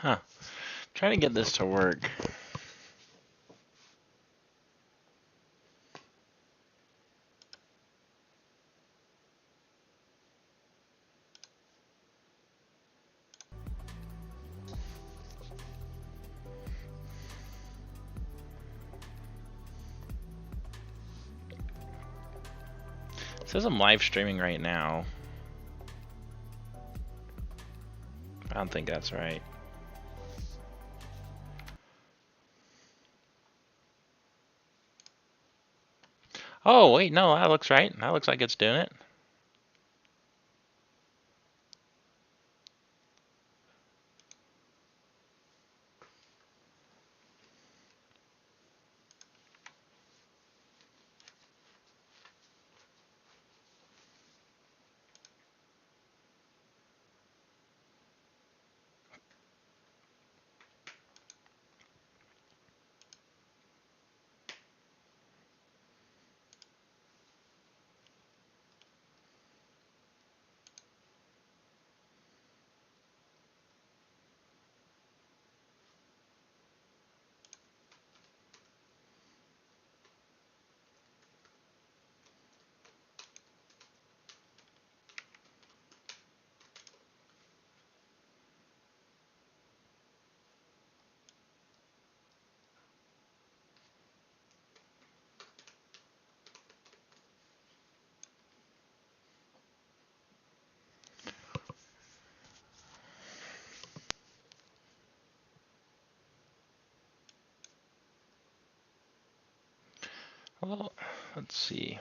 Huh. Trying to get this to work. It says I'm live streaming right now. I don't think that's right. Oh, wait, no, that looks right. That looks like it's doing it. Well, let's see.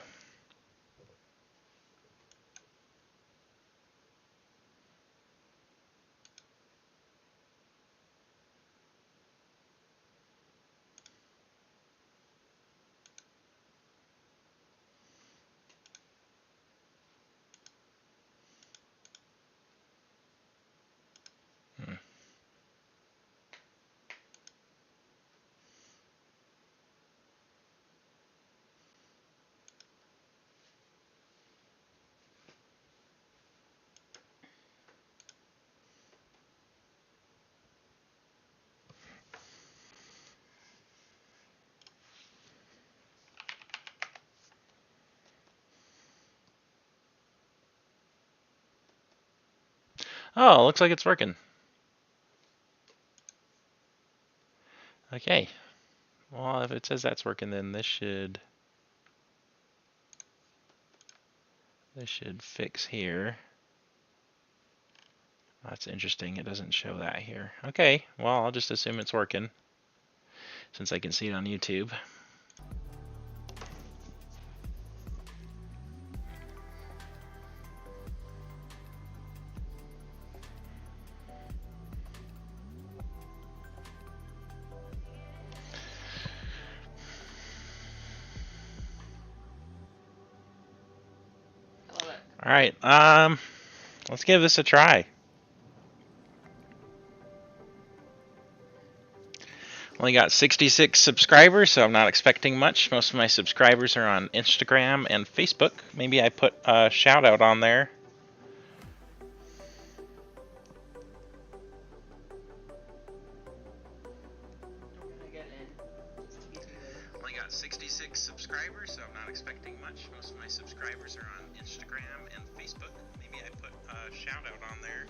Hmm. Oh, looks like it's working. Okay. Well, if it says that's working, then this should fix here. That's interesting. It doesn't show that here. Okay. Well, I'll just assume it's working since I can see it on YouTube. All right. Let's give this a try. Only got 66 subscribers, so I'm not expecting much. Most of my subscribers are on Instagram and Facebook. Maybe I put a shout out on there. Only got 66 subscribers, so I'm not expecting much. Most of my subscribers are on Instagram and Facebook. Maybe I put a shout out on there.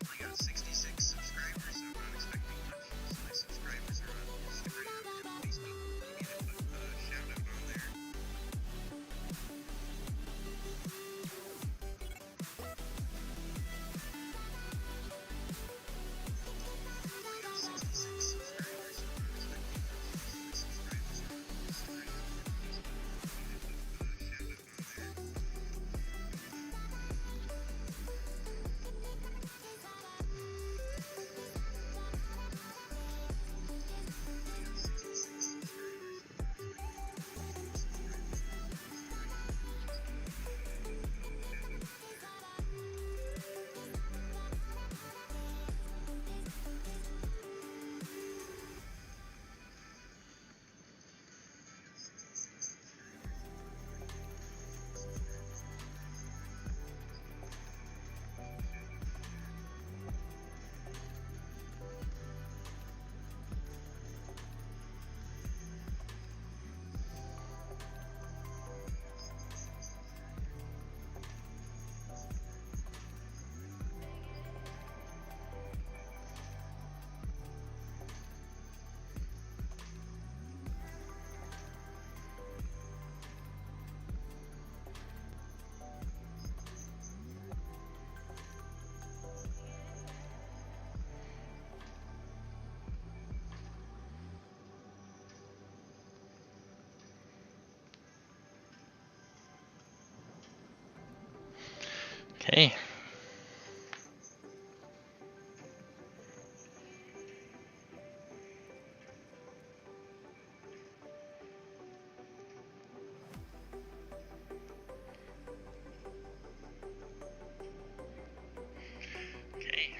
Only got 66 subscribers, so I'm not expecting much. Most of my subscribers are on Instagram and Facebook. Maybe I put a shout out on there. Only got 66 subscribers. Okay. Okay.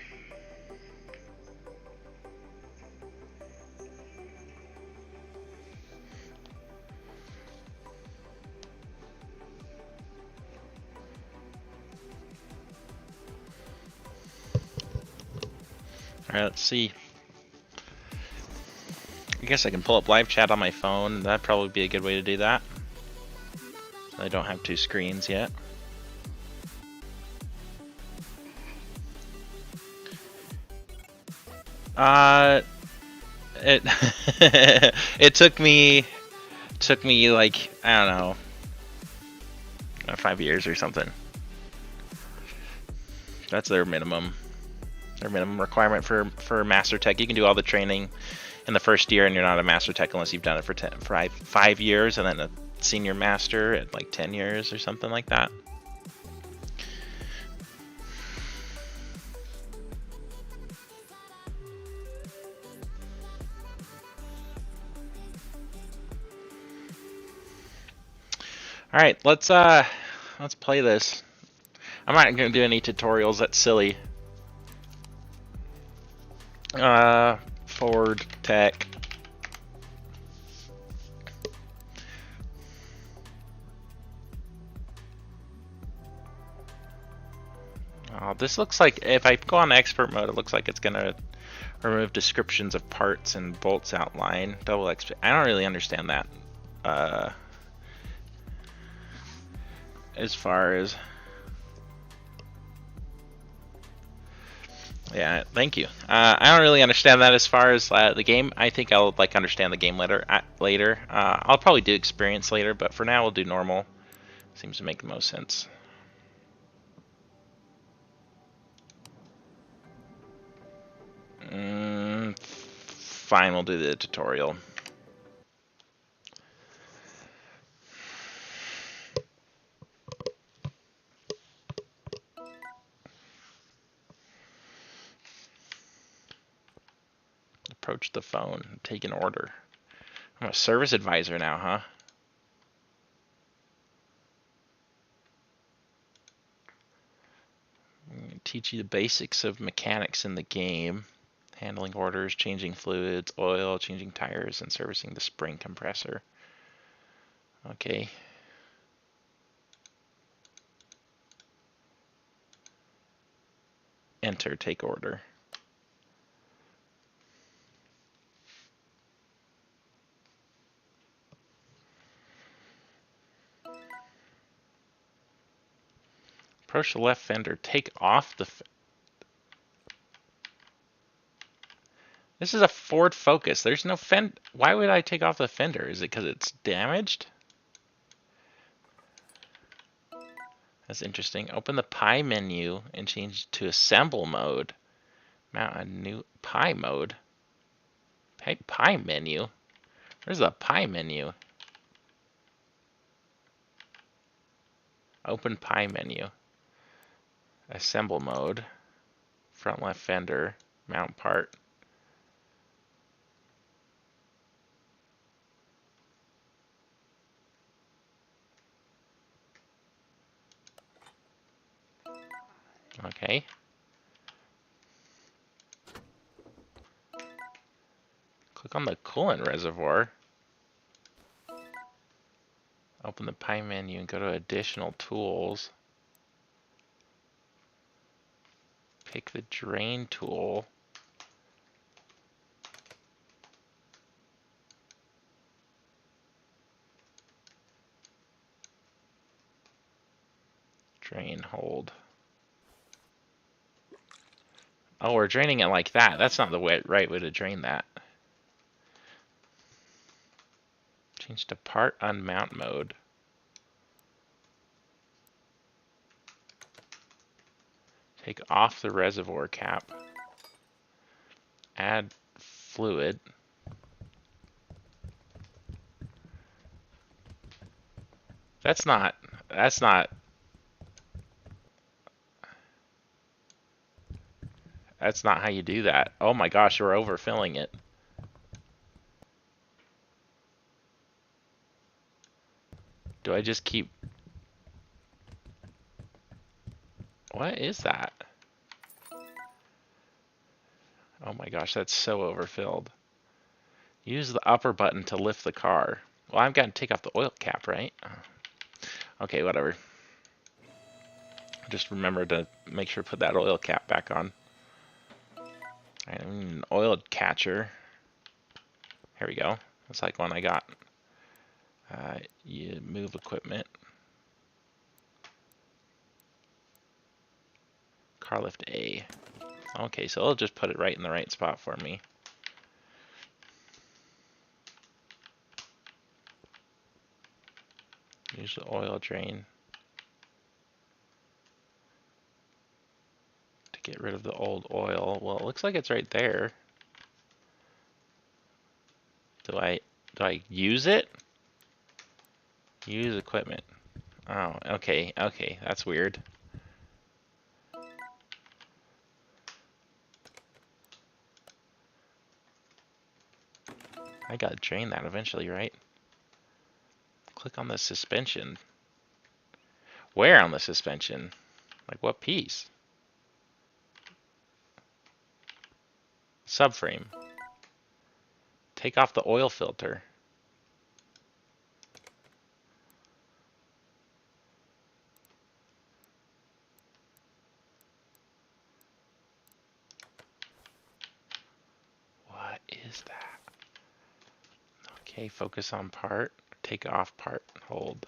Alright, let's see. I guess I can pull up live chat on my phone. That'd probably be a good way to do that. I don't have two screens yet. It it took me like, I don't know, 5 years or something. That's their minimum requirement for Master Tech. You can do all the training in the first year, and you're not a Master Tech unless you've done it for 5 years, and then a Senior Master at like 10 years or something like that. All right, let's play this. I'm not gonna do any tutorials. That's silly. Forward Tech. Oh, this looks like, if I go on expert mode, it looks like it's gonna remove descriptions of parts and bolts outline. Double XP. I don't really understand that. As far as, yeah, thank you. I don't really understand that as far as the game. I think I'll like understand the game later. I'll probably do experience later, but for now we'll do normal. Seems to make the most sense. Fine, we'll do the tutorial. Approach the phone, take an order. I'm a service advisor now, huh? I'm gonna teach you the basics of mechanics in the game. Handling orders, changing fluids, oil, changing tires, and servicing the spring compressor. Okay. Enter, take order. Approach the left fender, take off the... This is a Ford Focus. There's no fender. Why would I take off the fender? Is it because it's damaged? That's interesting. Open the pie menu and change to assemble mode. Mount a new pie mode. Pie menu? Where's the pie menu? Open pie menu. Assemble mode. Front left fender. Mount part. Okay. Click on the coolant reservoir. Open the pie menu and go to additional tools. Pick the drain tool. Drain, hold. Oh, we're draining it like that. That's not the right way to drain that. Change to part unmount mode. Take off the reservoir cap. Add fluid. That's not That's not how you do that. Oh my gosh, we're overfilling it. Do I just keep... What is that? Oh my gosh, that's so overfilled. Use the upper button to lift the car. Well, I've got to take off the oil cap, right? Okay, whatever. Just remember to make sure to put that oil cap back on. Alright, I need an oil catcher. Here we go. That's like one I got. You move equipment. Car lift A. Okay, so it'll just put it right in the right spot for me. Use the oil drain to get rid of the old oil. Well, it looks like it's right there. Do I use it? Use equipment. Oh, okay, okay, that's weird. I gotta drain that eventually, right? Click on the suspension. Where on the suspension? Like what piece? Subframe. Take off the oil filter. What is that? Okay, focus on part. Take off part. Hold.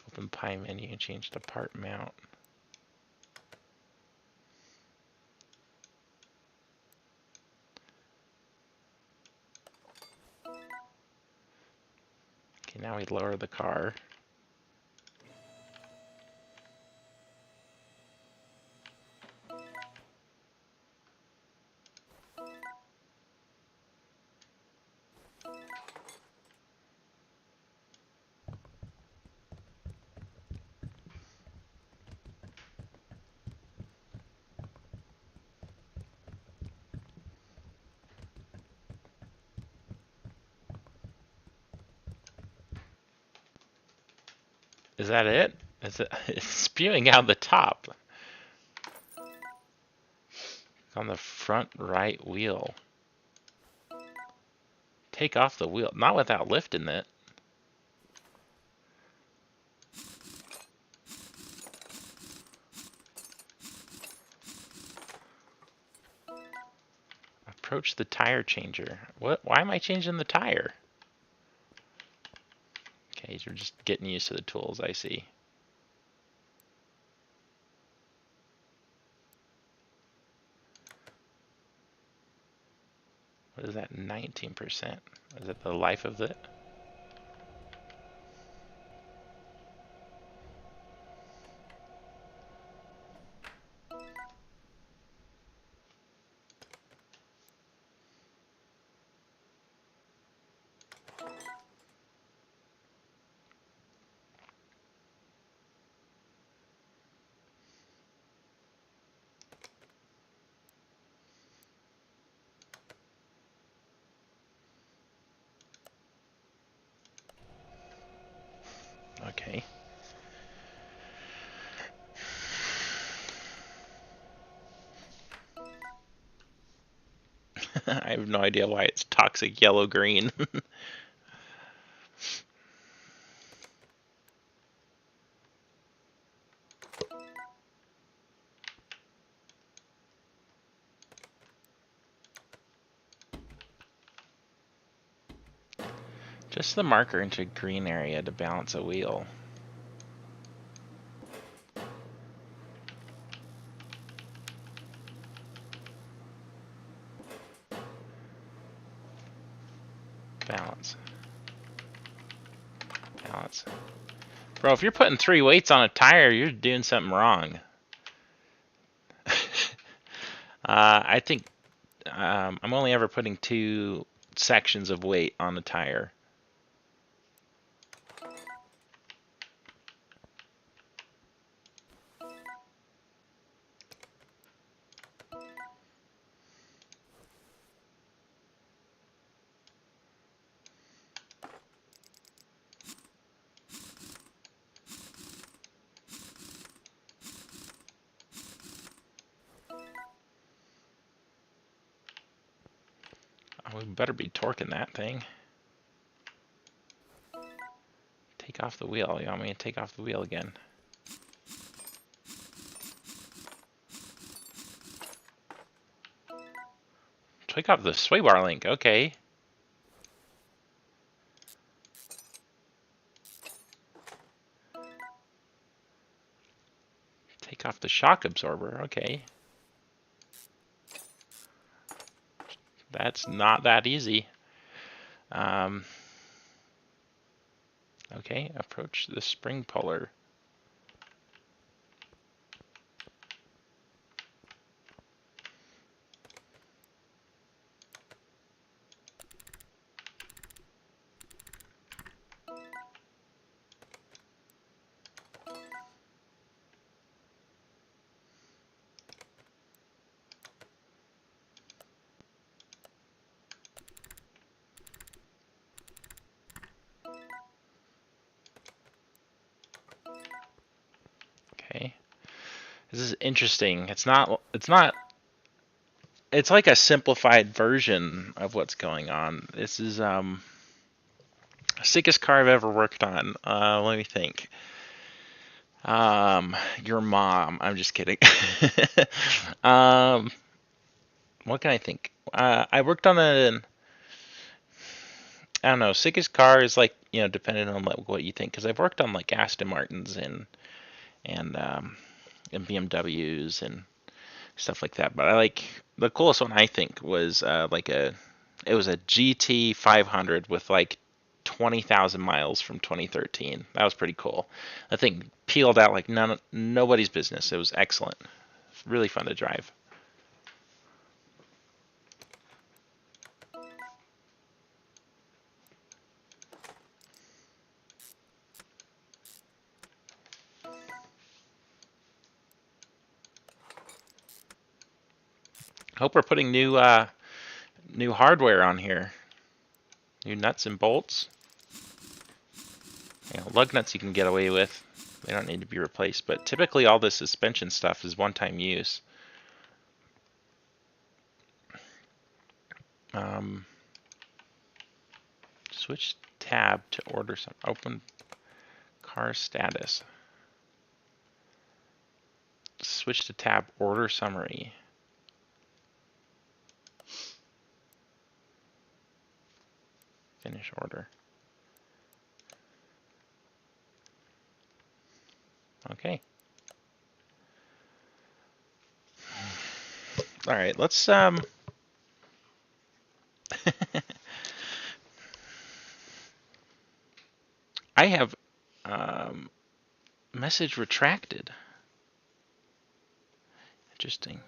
Open pie menu and change the part mount. Okay, now we lower the car. Is that it? Is it? It's spewing out the top. On the front right wheel. Take off the wheel. Not without lifting it. Approach the tire changer. What? Why am I changing the tire? Okay, you're just getting used to the tools, I see. What is that, 19%? Is it the life of it? Okay. I have no idea why it's toxic yellow-green. Just the marker into green area to balance a wheel. Balance. Balance. Bro, if you're putting 3 weights on a tire, you're doing something wrong. I think I'm only ever putting 2 sections of weight on a tire. We better be torquing that thing. Take off the wheel. You want me to take off the wheel again? Take off the sway bar link. Okay. Take off the shock absorber. Okay. That's not that easy. Okay, approach the spring puller. Okay. This is interesting. It's like a simplified version of what's going on. This is sickest car I've ever worked on. Let me think. Your mom. I'm just kidding. What can I think? I worked on I don't know, sickest car is like, depending on like what you think, because I've worked on like Aston Martins and BMWs and stuff like that. But I like the coolest one I think was it was a GT 500 with like 20,000 miles from 2013. That was pretty cool. That thing peeled out like nobody's business. It was excellent. It's really fun to drive. Hope we're putting new hardware on here. New nuts and bolts. Lug nuts you can get away with. They don't need to be replaced, but typically all the suspension stuff is one-time use. Switch tab to order some. Open car status. Switch to tab order summary. Finish order. Okay. All right, let's I have message retracted. Interesting.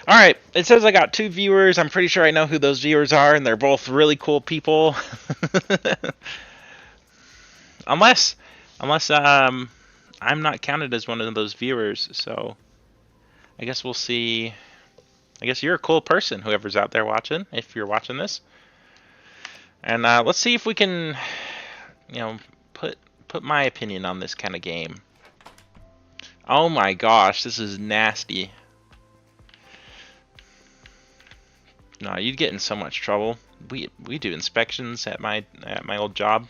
All right, it says I got 2 viewers. I'm pretty sure I know who those viewers are, and they're both really cool people. unless I'm not counted as one of those viewers, so I guess we'll see. I guess you're a cool person, whoever's out there watching, if you're watching this. And let's see if we can, put my opinion on this kind of game. Oh my gosh, this is nasty. No, you'd get in so much trouble. We do inspections at my old job.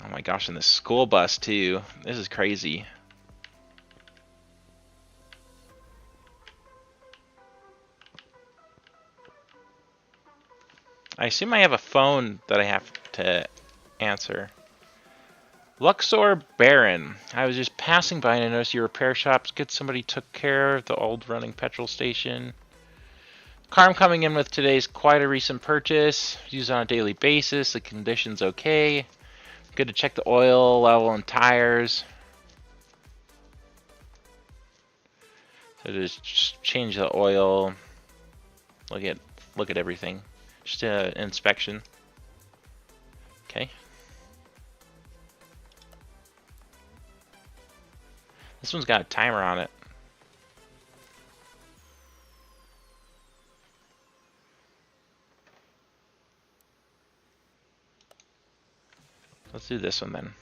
Oh my gosh, and this school bus too. This is crazy. I assume I have a phone that I have to answer. Luxor Baron. I was just passing by and I noticed your repair shop's good. Somebody took care of the old running petrol station. Car I'm coming in with today is quite a recent purchase. Used on a daily basis. The condition's okay. Good to check the oil level and tires. So just change the oil. Look at everything. Just an inspection. Okay. This one's got a timer on it. Let's do this one then.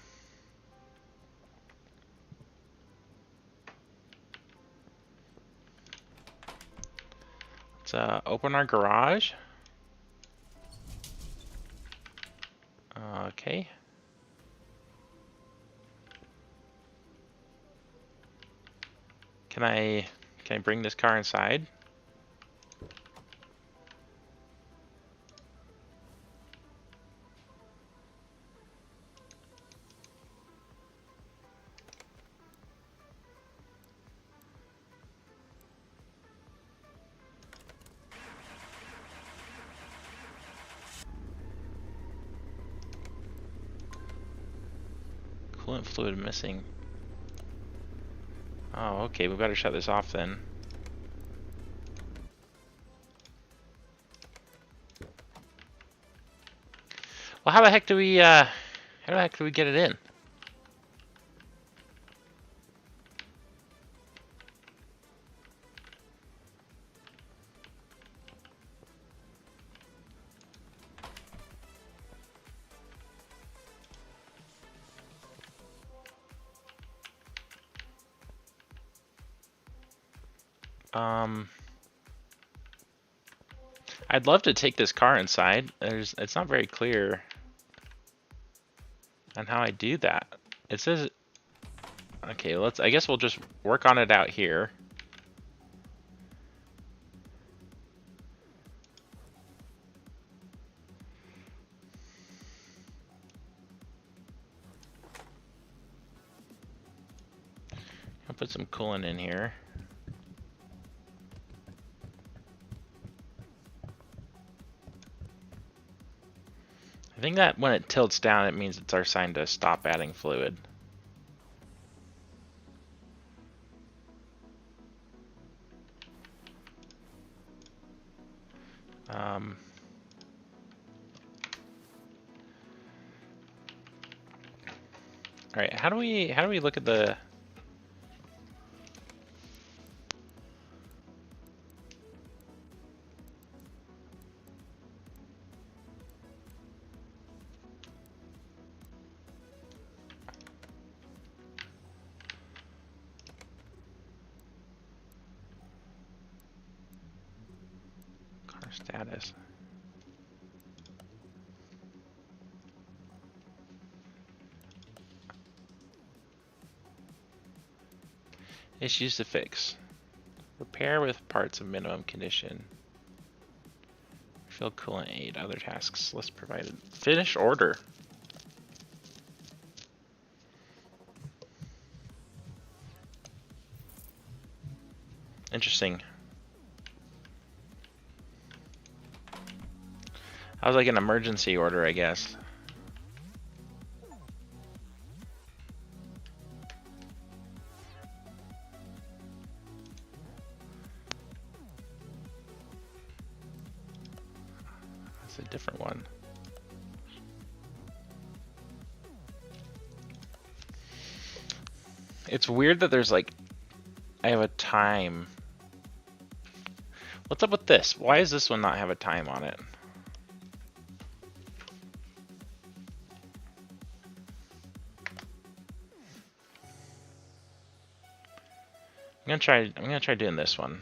Let's open our garage. Okay. Can I bring this car inside? Coolant fluid missing. Oh, okay, we better shut this off then. Well, how the heck do we get it in? I'd love to take this car inside. It's not very clear on how I do that. It says, okay, I guess we'll just work on it out here. I'll put some coolant in here. I think that when it tilts down, it means it's our sign to stop adding fluid. All right, how do we look at the? Car status. Issues to fix. Repair with parts of minimum condition. Fill coolant aid. Other tasks list provided. Finish order. Interesting. I was like an emergency order, I guess. That's a different one. It's weird that there's like, I have a time. What's up with this? Why does this one not have a time on it? I'm gonna try doing this one.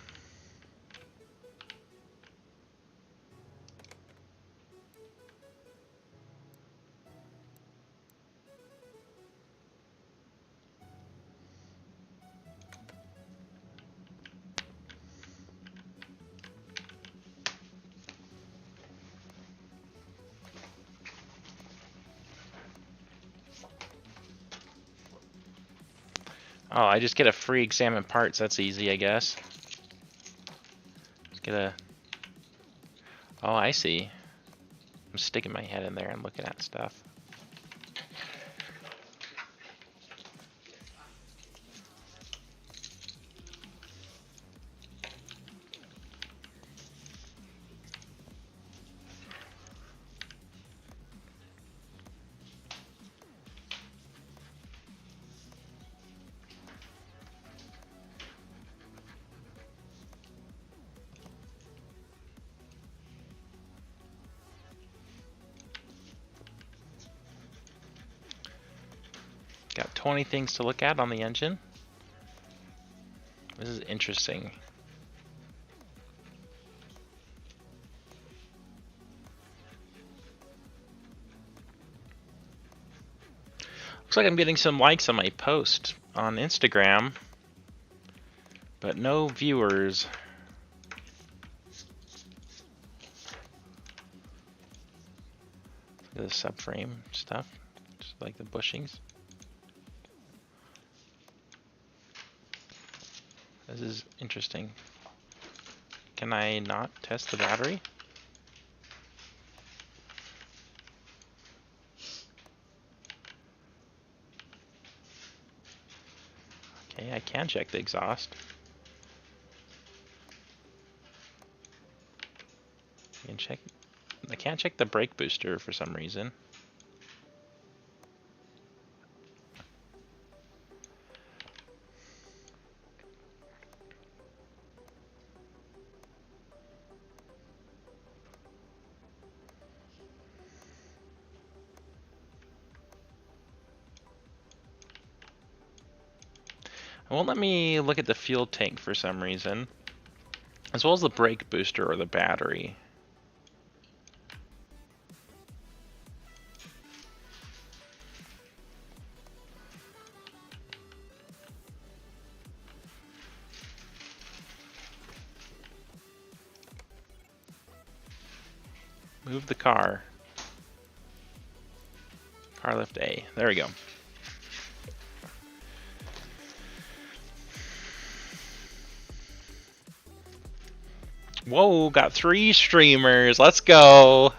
Oh, I just get a free examine parts. That's easy, I guess. Just get a... Oh, I see. I'm sticking my head in there and looking at stuff. Got 20 things to look at on the engine. This is interesting. Looks like I'm getting some likes on my post on Instagram, but no viewers. Look at the subframe stuff, just like the bushings. This is interesting. Can I not test the battery? Okay, I can check the exhaust. I can't check the brake booster for some reason. It won't let me look at the fuel tank for some reason, as well as the brake booster or the battery. Move the car. Car lift A. There we go. Whoa, got 3 streamers. Let's go.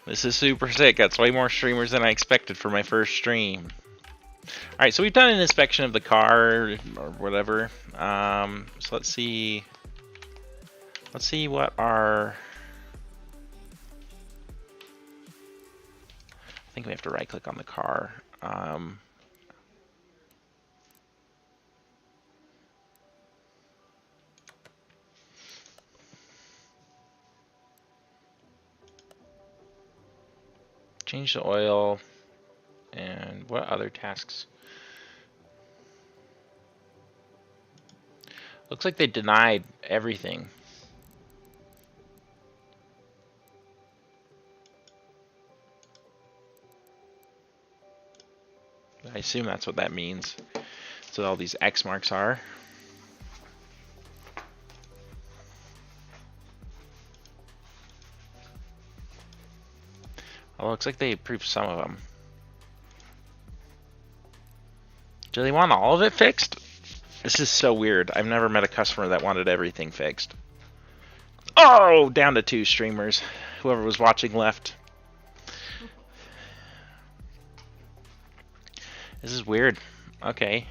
This is super sick. That's way more streamers than I expected for my first stream. Alright, so we've done an inspection of the car or whatever. So let's see. Let's see what our... I think we have to right click on the car. Change the oil. And what other tasks? Looks like they denied everything. I assume that's what that means. So all these X marks are. Well, looks like they approved some of them. Do they want all of it fixed? This is so weird. I've never met a customer that wanted everything fixed. Oh, down to 2 streamers. Whoever was watching left. This is weird. Okay.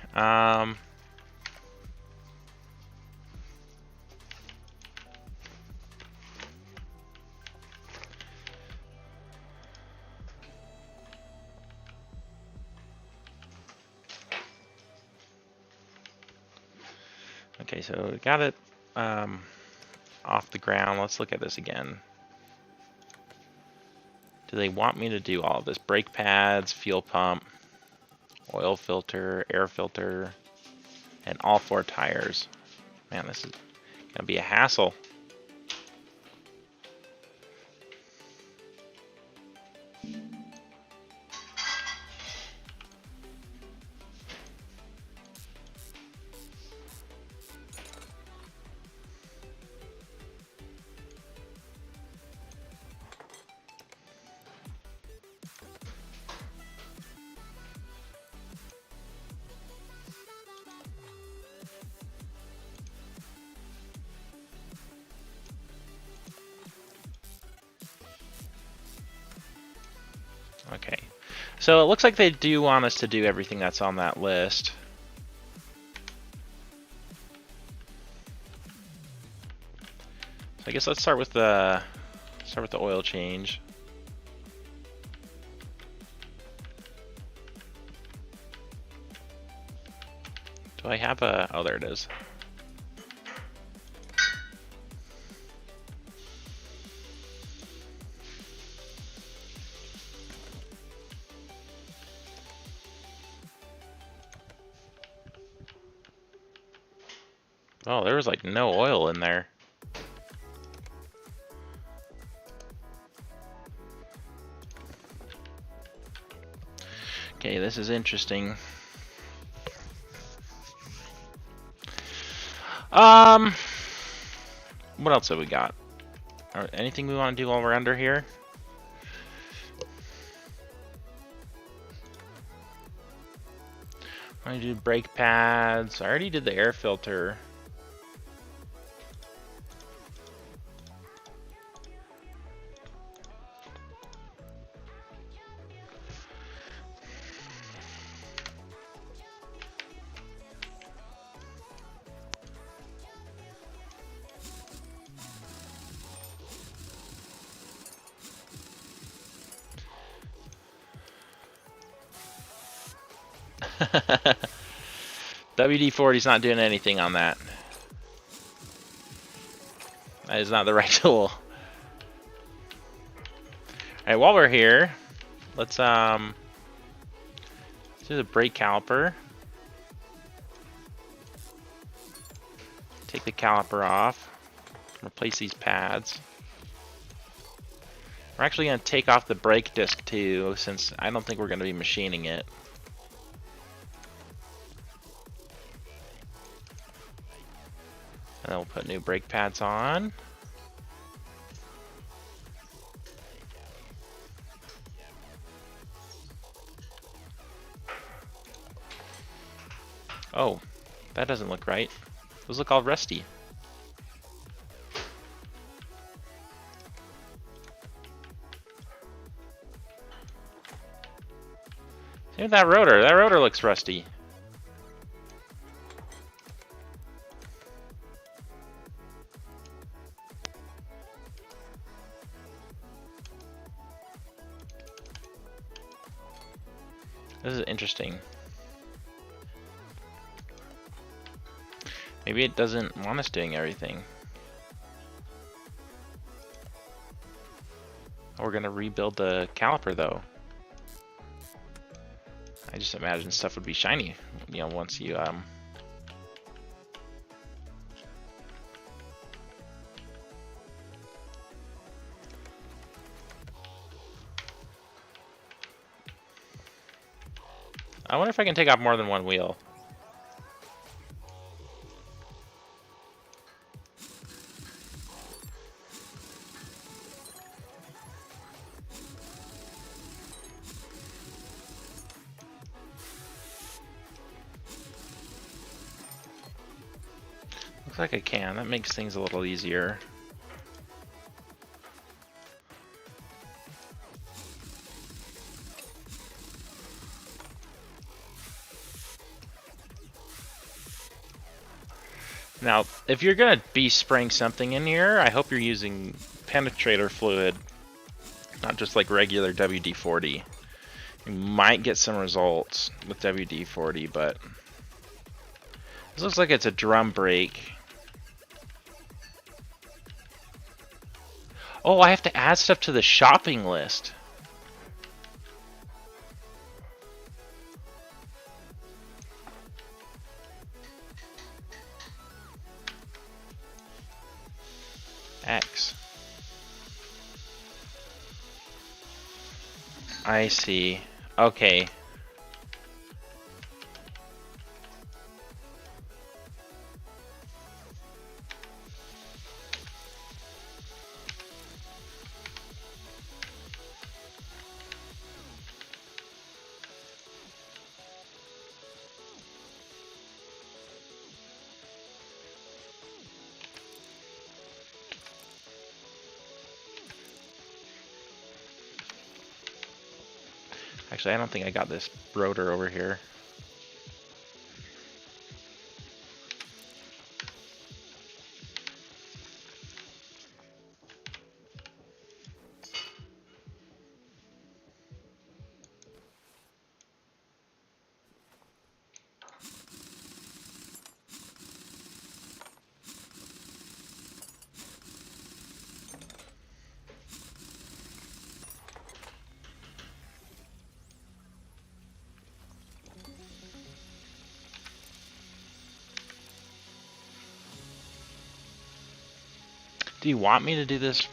Okay, so we got it off the ground. Let's look at this again. Do they want me to do all of this? Brake pads, fuel pump, oil filter, air filter, and all 4 tires. Man, this is gonna be a hassle. Okay, so it looks like they do want us to do everything that's on that list. So I guess let's start with the oil change. Do I have a... Oh, there it is. Oh, there was like no oil in there. Okay, this is interesting. What else have we got? Anything we want to do while we're under here? I do brake pads. I already did the air filter. WD-40 is not doing anything on that. That is not the right tool. Alright, while we're here, let's do the brake caliper. Take the caliper off. Replace these pads. We're actually going to take off the brake disc too, since I don't think we're going to be machining it. And then we'll put new brake pads on. Oh, that doesn't look right. Those look all rusty. Same with that rotor. That rotor looks rusty. This is interesting. Maybe it doesn't want us doing everything. We're gonna rebuild the caliper though. I just imagine stuff would be shiny, you know, once you I wonder if I can take off more than one wheel. Looks like I can. That makes things a little easier. Now, if you're gonna be spraying something in here, I hope you're using penetrator fluid, not just like regular WD-40. You might get some results with WD-40, but this looks like it's a drum brake. Oh, I have to add stuff to the shopping list. X. I see. Okay. Actually, I don't think I got this rotor over here. Do you want me to do this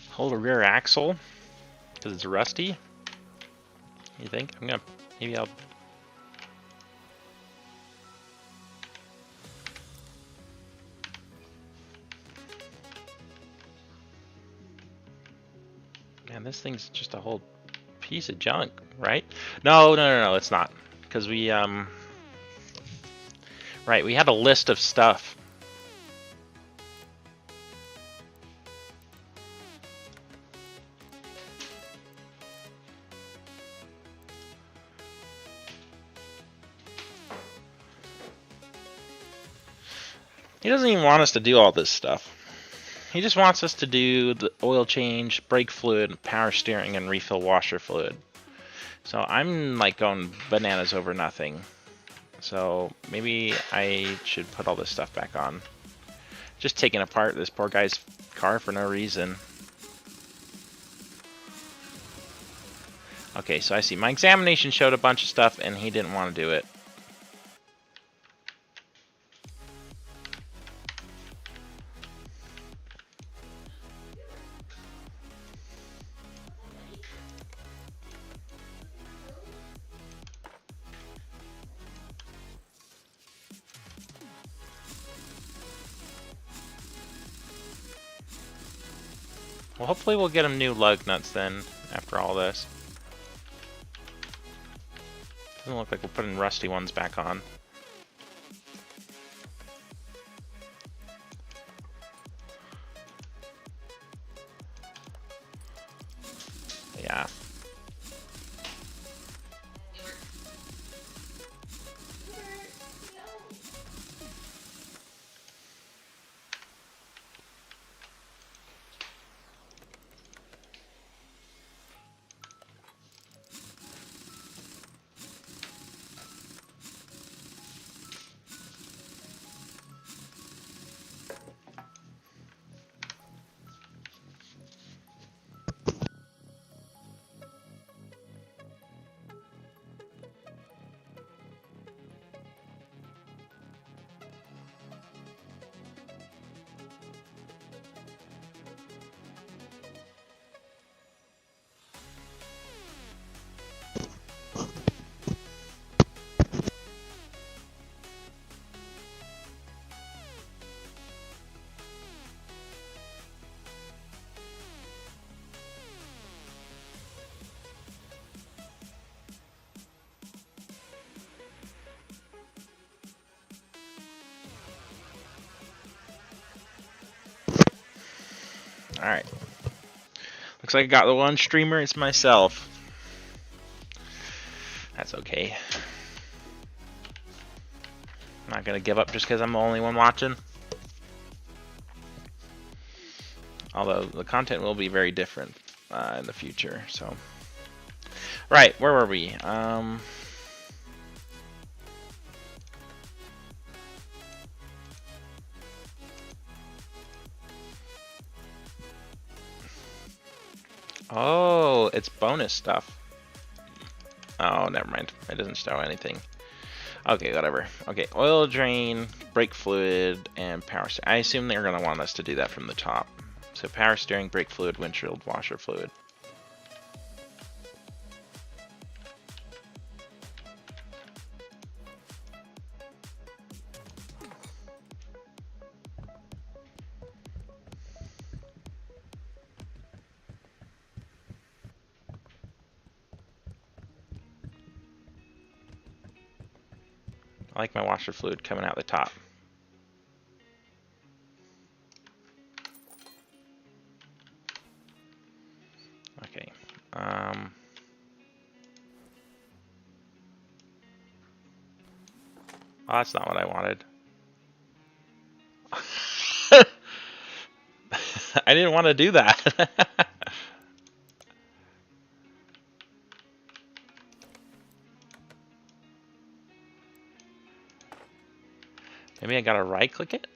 whole rear axle because it's rusty? You think? Maybe I'll. Man, this thing's just a whole piece of junk, right? No, it's not. Because we, right, we had a list of stuff. He doesn't even want us to do all this stuff. He just wants us to do the oil change, brake fluid, power steering, and refill washer fluid. So I'm like going bananas over nothing. So maybe I should put all this stuff back on. Just taking apart this poor guy's car for no reason. Okay, so I see my examination showed a bunch of stuff and he didn't want to do it. Well, hopefully we'll get him new lug nuts then, after all this. Doesn't look like we're putting rusty ones back on. Yeah. Alright. Looks like I got the one streamer, it's myself. That's okay. I'm not gonna give up just because I'm the only one watching. Although the content will be very different in the future, so. Right, where were we? Oh, it's bonus stuff. Oh, never mind. It doesn't show anything. Okay, whatever. Okay, oil drain, brake fluid, and power steering. I assume they're going to want us to do that from the top. So power steering, brake fluid, windshield washer fluid. I like my washer fluid coming out the top. Okay. Oh, that's not what I wanted. I didn't want to do that. Maybe I gotta right click it?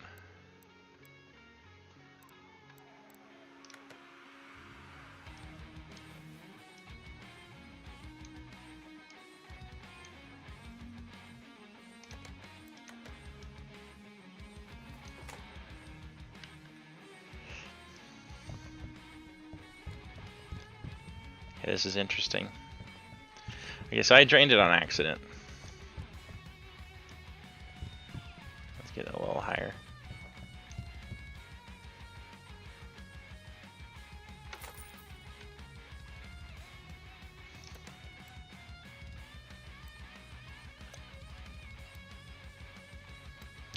Okay, this is interesting. I guess I drained it on accident. Let's get it a little higher.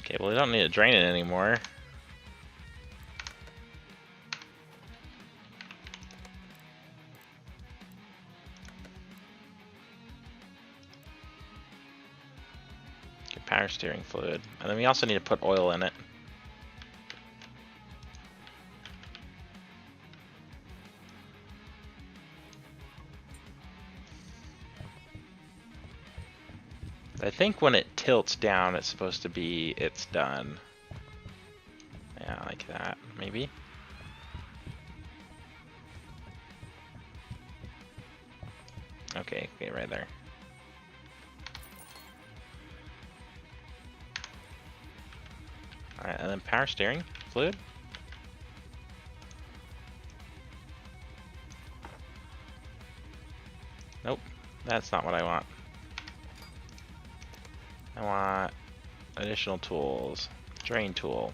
Okay, well, we don't need to drain it anymore. Get power steering fluid. And then we also need to put oil in it. I think when it tilts down, it's supposed to be it's done. Yeah, like that, maybe. Okay, right there. Alright, and then power steering fluid. Nope, that's not what I want. I want additional tools. Drain tool.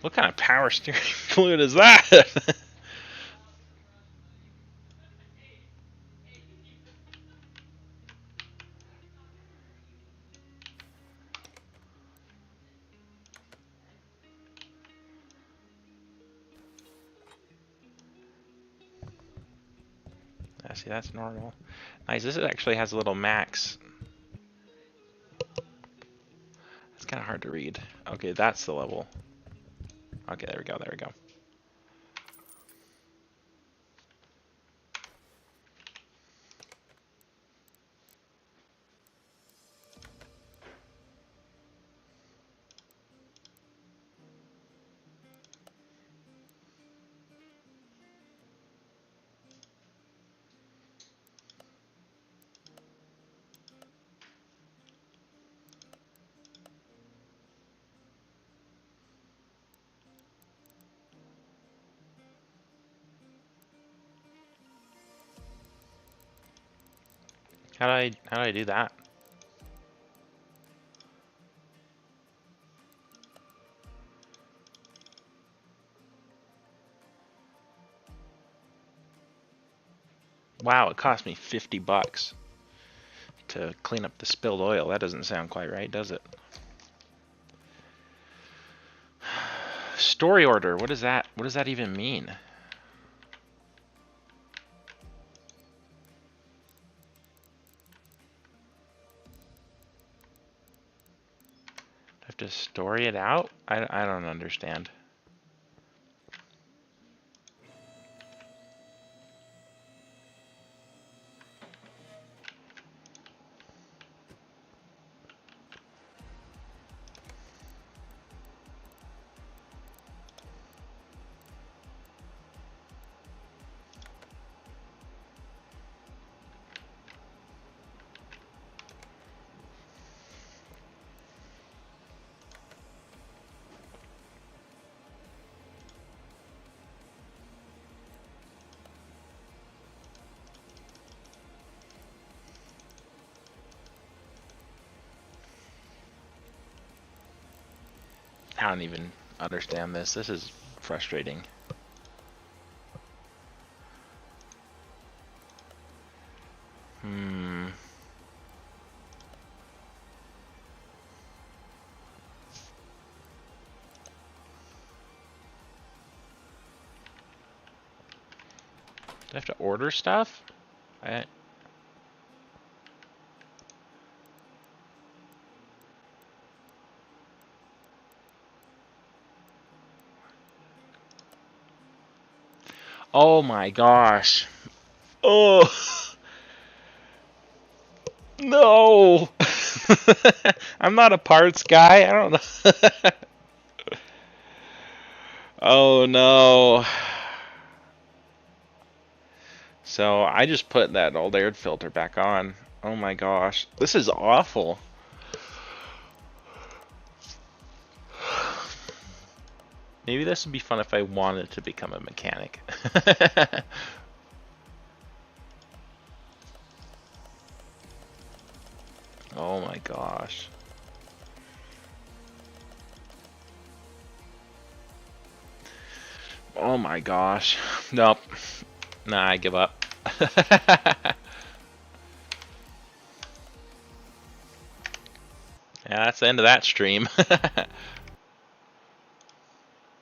What kind of power steering fluid is that? See, that's normal. Nice. This actually has a little max. It's kind of hard to read. Okay, that's the level. Okay, there we go. There we go. How do I do that? Wow, it cost me 50 bucks to clean up the spilled oil. That doesn't sound quite right, does it? Story order. What is that? What does that even mean? To story it out? I don't understand. I don't even understand this. This is frustrating. Do I have to order stuff? Oh my gosh. Oh. No. I'm not a parts guy. I don't know. Oh no. So I just put that old air filter back on. Oh my gosh. This is awful. Maybe this would be fun if I wanted to become a mechanic. Oh my gosh. Oh my gosh. Nope. Nah, I give up. Yeah, that's the end of that stream.